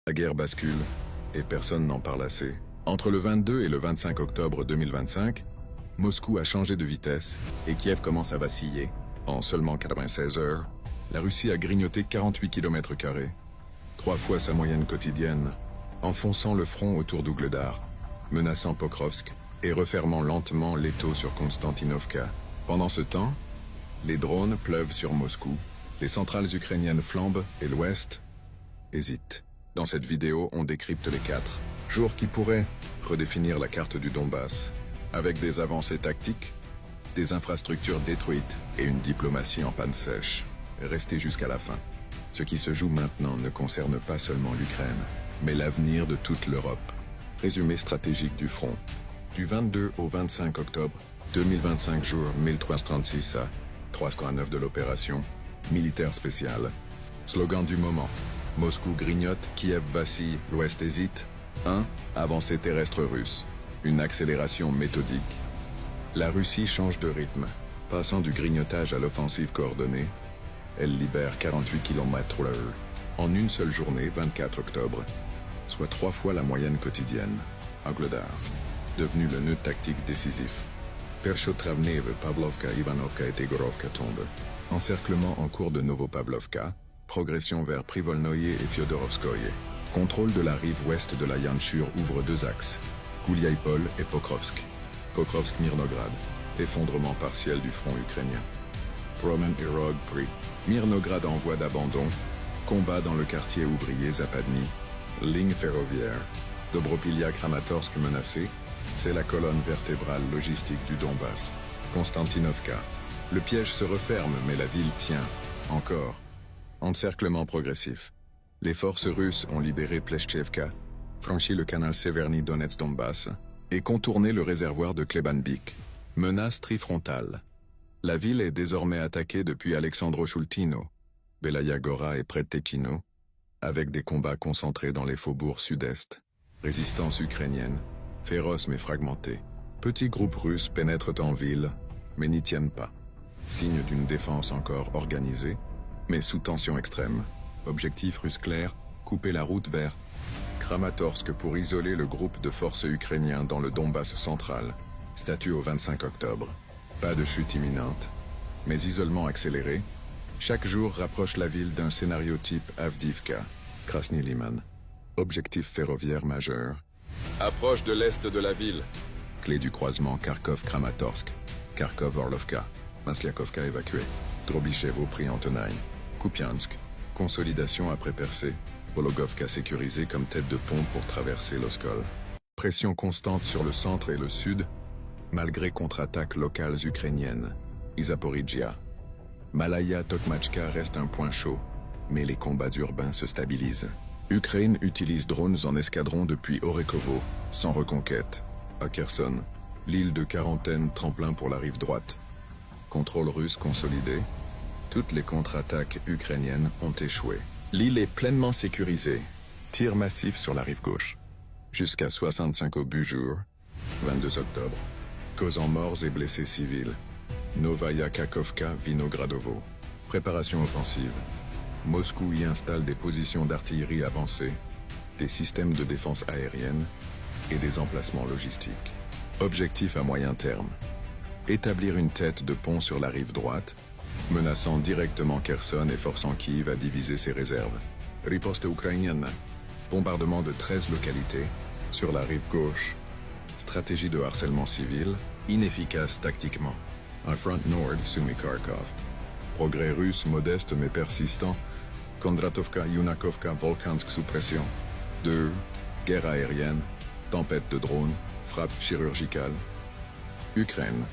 La guerre bascule, et personne n'en parle assez. Entre le 22 et le 25 octobre 2025, Moscou a changé de vitesse, et Kiev commence à vaciller. En seulement 96 heures, la Russie a grignoté 48 km², 3 fois sa moyenne quotidienne, enfonçant le front autour d'Ougledar, menaçant Pokrovsk et refermant lentement l'étau sur Konstantinovka. Pendant ce temps, les drones pleuvent sur Moscou, les centrales ukrainiennes flambent et l'Ouest hésite. Dans cette vidéo, on décrypte les 4 jours qui pourraient redéfinir la carte du Donbass, avec des avancées tactiques, des infrastructures détruites et une diplomatie en panne sèche. Restez jusqu'à la fin. Ce qui se joue maintenant ne concerne pas seulement l'Ukraine, mais l'avenir de toute l'Europe. Résumé stratégique du front. Du 22 au 25 octobre, 2025 jours 1336 à 309 de l'opération militaire spéciale. Slogan du moment. Moscou grignote, Kiev vacille, l'Ouest hésite. 1. Avancée terrestre russe. Une accélération méthodique. La Russie change de rythme, passant du grignotage à l'offensive coordonnée. Elle libère 48 km/h en une seule journée, 24 octobre, soit 3 fois la moyenne quotidienne. Ougledar, devenu le nœud tactique décisif. Perchotravneve, Pavlovka, Ivanovka et Tegorovka tombent. Encerclement en cours de Novopavlovka, progression vers Privolnoye et Fyodorovskoye. Contrôle de la rive ouest de la Yanchur ouvre 2 axes, Gouliaïpol et Pokrovsk. Pokrovsk-Mirnograd, effondrement partiel du front ukrainien. Roman Irog pris. Mirnograd en voie d'abandon, combat dans le quartier ouvrier Zapadny, ligne ferroviaire. Dobropilia-Kramatorsk menacé, c'est la colonne vertébrale logistique du Donbass. Konstantinovka. Le piège se referme, mais la ville tient. Encore. Encerclement progressif. Les forces russes ont libéré Pleshchevka, franchi le canal Severny-Donetsk-Donbass et contourné le réservoir de Klebanbik. Menace trifrontale. La ville est désormais attaquée depuis Alexandro-Shultino, Belaya Gora et près de Tekino, avec des combats concentrés dans les faubourgs sud-est. Résistance ukrainienne, féroce mais fragmentée. Petits groupes russes pénètrent en ville, mais n'y tiennent pas. Signe d'une défense encore organisée, mais sous tension extrême. Objectif russe clair, couper la route vers Kramatorsk pour isoler le groupe de forces ukrainiens dans le Donbass central. Statut au 25 octobre. Pas de chute imminente, mais isolement accéléré. Chaque jour rapproche la ville d'un scénario type Avdiivka, Krasny Liman. Objectif ferroviaire majeur. Approche de l'est de la ville. Clé du croisement Kharkov-Kramatorsk. Kharkov-Orlovka. Masliakovka évacuée. Drobichevo pris en tenaille. Kupiansk. Consolidation après percée. Vologovka sécurisée comme tête de pont pour traverser l'Oskol. Pression constante sur le centre et le sud, malgré contre-attaques locales ukrainiennes. Zaporijia. Malaya Tokmachka reste un point chaud, mais les combats urbains se stabilisent. Ukraine utilise drones en escadron depuis Orekovo, sans reconquête. À Kherson, l'île de quarantaine, tremplin pour la rive droite. Contrôle russe consolidé. Toutes les contre-attaques ukrainiennes ont échoué. L'île est pleinement sécurisée. Tir massif sur la rive gauche. Jusqu'à 65 obus jour, 22 octobre. Causant morts et blessés civils. Novaya Kakhovka, Vinogradovo. Préparation offensive. Moscou y installe des positions d'artillerie avancées, des systèmes de défense aérienne et des emplacements logistiques. Objectif à moyen terme. Établir une tête de pont sur la rive droite, menaçant directement Kherson et forçant Kiev à diviser ses réserves. Riposte ukrainienne. Bombardement de 13 localités sur la rive gauche. Stratégie de harcèlement civil, inefficace tactiquement. Un front nord, Sumy-Kharkov. Progrès russe modeste mais persistant. Kondratovka, Yunakovka, Volkansk sous pression. 2. Guerre aérienne. Tempête de drones. Frappe chirurgicale. Ukraine.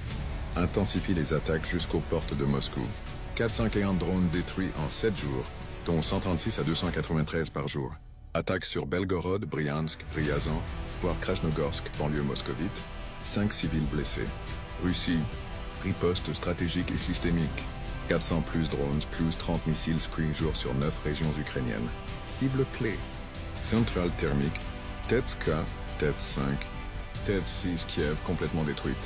Intensifie les attaques jusqu'aux portes de Moscou. 450 drones détruits en 7 jours, dont 136 à 293 par jour. Attaque sur Belgorod, Bryansk, Ryazan, voire Krasnogorsk, banlieue moscovite. 5 civils blessés. Russie. Riposte stratégique et systémique. 400 plus drones, plus 30 missiles Screen jour sur 9 régions ukrainiennes. Cible clé. Centrale thermique. Tetska, Tête 5. Tête 6 Kiev complètement détruite.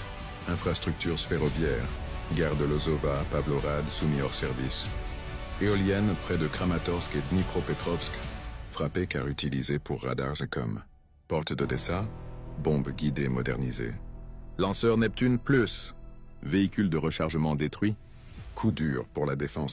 Infrastructures ferroviaires. Gare de Lozova, Pavlorad, soumis hors service. Éolienne près de Kramatorsk et Dnipropetrovsk. frappé car utilisé pour radars et com. Porte d'Odessa, bombe guidée modernisée. Lanceur Neptune Plus, véhicule de rechargement détruit, coup dur pour la défense.